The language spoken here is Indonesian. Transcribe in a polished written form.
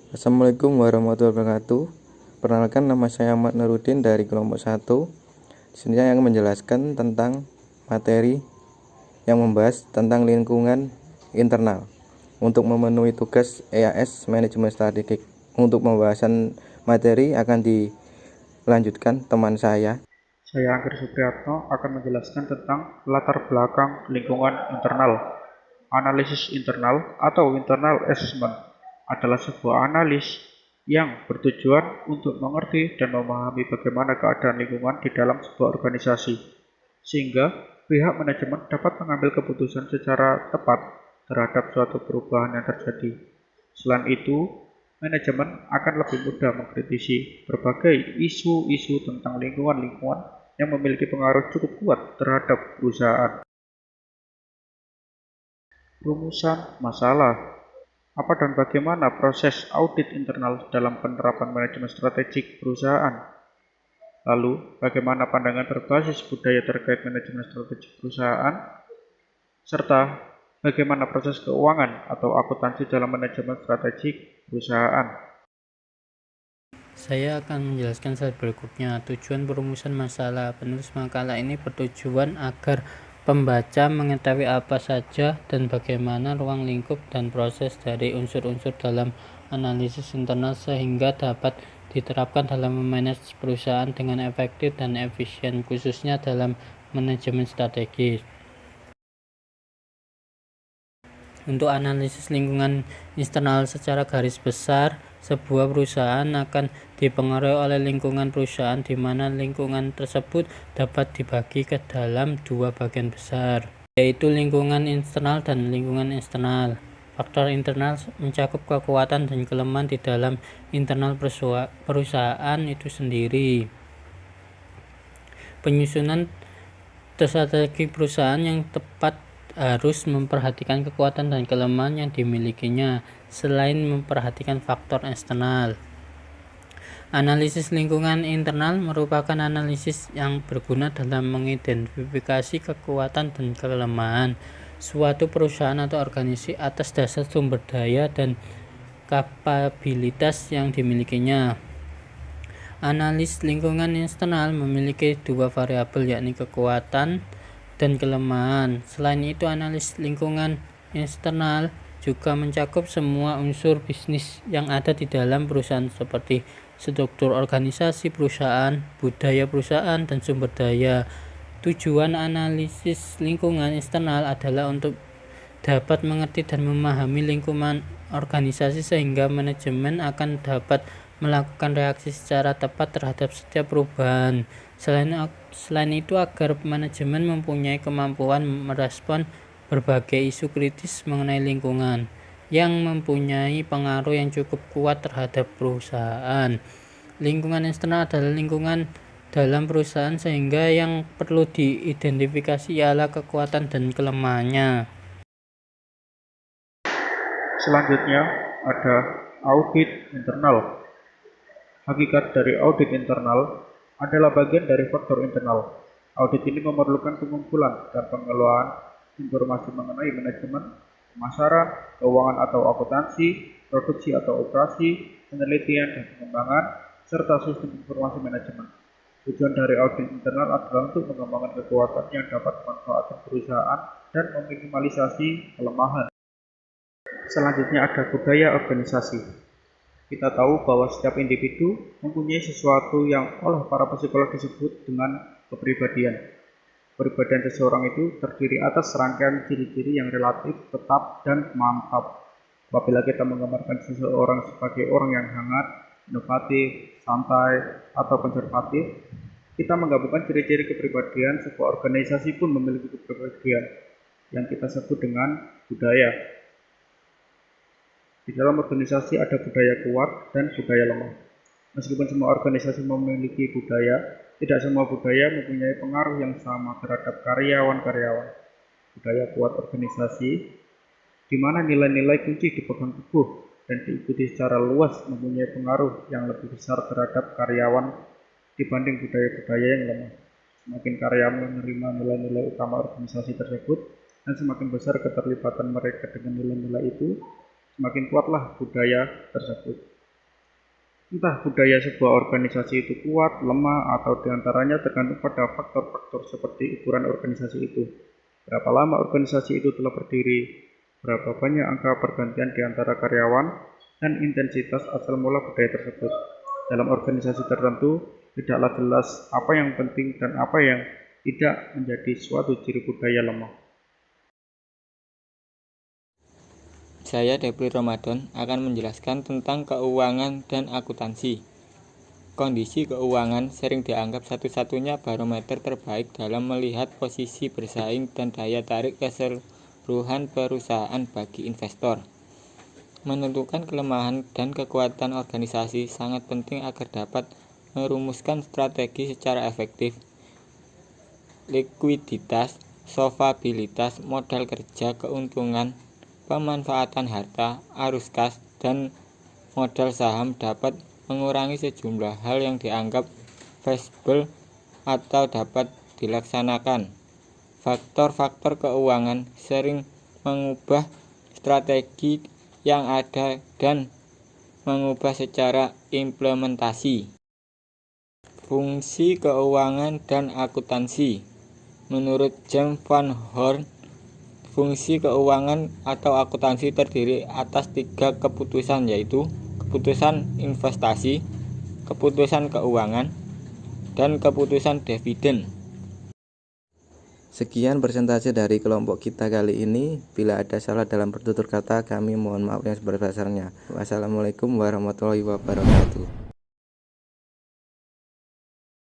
Assalamualaikum warahmatullahi wabarakatuh. Perkenalkan, nama saya Ahmad Nurudin dari kelompok 1. Di sini saya akan menjelaskan tentang materi yang membahas tentang lingkungan internal untuk memenuhi tugas EAS Manajemen Strategik. Untuk pembahasan materi akan dilanjutkan teman saya. Saya Angger Supriyatno akan menjelaskan tentang latar belakang lingkungan internal. Analisis internal atau internal assessment adalah sebuah analis yang bertujuan untuk mengerti dan memahami bagaimana keadaan lingkungan di dalam sebuah organisasi, sehingga pihak manajemen dapat mengambil keputusan secara tepat terhadap suatu perubahan yang terjadi. Selain itu, manajemen akan lebih mudah mengkritisi berbagai isu-isu tentang lingkungan-lingkungan yang memiliki pengaruh cukup kuat terhadap perusahaan. Rumusan masalah. Apa dan bagaimana proses audit internal dalam penerapan manajemen strategik perusahaan? Lalu, bagaimana pandangan berbasis budaya terkait manajemen strategik perusahaan? Serta, bagaimana proses keuangan atau akuntansi dalam manajemen strategik perusahaan? Saya akan menjelaskan slide berikutnya. Tujuan perumusan masalah. Penulis makalah ini bertujuan agar pembaca mengetahui apa saja dan bagaimana ruang lingkup dan proses dari unsur-unsur dalam analisis internal sehingga dapat diterapkan dalam memanage perusahaan dengan efektif dan efisien, khususnya dalam manajemen strategis. Untuk analisis lingkungan eksternal secara garis besar, sebuah perusahaan akan dipengaruhi oleh lingkungan perusahaan di mana lingkungan tersebut dapat dibagi ke dalam dua bagian besar, yaitu lingkungan internal dan lingkungan eksternal. Faktor internal mencakup kekuatan dan kelemahan di dalam internal perusahaan itu sendiri. Penyusunan strategi perusahaan yang tepat harus memperhatikan kekuatan dan kelemahan yang dimilikinya, selain memperhatikan faktor eksternal. Analisis lingkungan internal merupakan analisis yang berguna dalam mengidentifikasi kekuatan dan kelemahan suatu perusahaan atau organisasi atas dasar sumber daya dan kapabilitas yang dimilikinya. Analis lingkungan eksternal memiliki dua variabel, yakni kekuatan dan kelemahan. Selain itu, analis lingkungan eksternal juga mencakup semua unsur bisnis yang ada di dalam perusahaan seperti struktur organisasi perusahaan, budaya perusahaan, dan sumber daya. Tujuan analisis lingkungan eksternal adalah untuk dapat mengerti dan memahami lingkungan organisasi sehingga manajemen akan dapat melakukan reaksi secara tepat terhadap setiap perubahan. Selain itu, agar manajemen mempunyai kemampuan merespon berbagai isu kritis mengenai lingkungan yang mempunyai pengaruh yang cukup kuat terhadap perusahaan. Lingkungan eksternal adalah lingkungan dalam perusahaan sehingga yang perlu diidentifikasi ialah kekuatan dan kelemahannya. Selanjutnya ada audit internal. Hakikat dari audit internal adalah bagian dari faktor internal. Audit ini memerlukan pengumpulan dan pengelolaan informasi mengenai manajemen, pemasaran, keuangan atau akuntansi, produksi atau operasi, penelitian dan pengembangan, serta sistem informasi manajemen. Tujuan dari audit internal adalah untuk mengembangkan kekuatan yang dapat memanfaatkan perusahaan dan meminimalisasi kelemahan. Selanjutnya ada budaya organisasi. Kita tahu bahwa setiap individu mempunyai sesuatu yang oleh para psikolog disebut dengan kepribadian. Kepribadian seseorang itu terdiri atas serangkaian ciri-ciri yang relatif, tetap, dan mantap. Apabila kita menggambarkan seseorang sebagai orang yang hangat, inovatif, santai, atau konservatif, kita menggabungkan ciri-ciri kepribadian. Sebuah organisasi pun memiliki kepribadian yang kita sebut dengan budaya. Di dalam organisasi ada budaya kuat dan budaya lemah. Meskipun semua organisasi memiliki budaya, tidak semua budaya mempunyai pengaruh yang sama terhadap karyawan-karyawan. Budaya kuat organisasi, di mana nilai-nilai kunci dipegang teguh dan diikuti secara luas, mempunyai pengaruh yang lebih besar terhadap karyawan dibanding budaya-budaya yang lemah. Semakin karyawan menerima nilai-nilai utama organisasi tersebut, dan semakin besar keterlibatan mereka dengan nilai-nilai itu, semakin kuatlah budaya tersebut. Entah budaya sebuah organisasi itu kuat, lemah, atau diantaranya tergantung pada faktor-faktor seperti ukuran organisasi itu, berapa lama organisasi itu telah berdiri, berapa banyak angka pergantian di antara karyawan, dan intensitas asal mula budaya tersebut. Dalam organisasi tertentu, tidaklah jelas apa yang penting dan apa yang tidak menjadi suatu ciri budaya lemah. Saya Depri Ramadan akan menjelaskan tentang keuangan dan akuntansi. Kondisi keuangan sering dianggap satu-satunya barometer terbaik dalam melihat posisi bersaing dan daya tarik keseluruhan perusahaan bagi investor. Menentukan kelemahan dan kekuatan organisasi sangat penting agar dapat merumuskan strategi secara efektif. Likuiditas, solvabilitas, modal kerja, keuntungan, pemanfaatan harta, arus kas, dan modal saham dapat mengurangi sejumlah hal yang dianggap feasible atau dapat dilaksanakan. Faktor-faktor keuangan sering mengubah strategi yang ada dan mengubah secara implementasi. Fungsi keuangan dan akuntansi. Menurut James Van Horn, fungsi keuangan atau akuntansi terdiri atas 3 keputusan, yaitu keputusan investasi, keputusan keuangan, dan keputusan dividen. Sekian persentase dari kelompok kita kali ini. Bila ada salah dalam bertutur kata, kami mohon maaf yang sebesar-besarnya. Wassalamualaikum warahmatullahi wabarakatuh.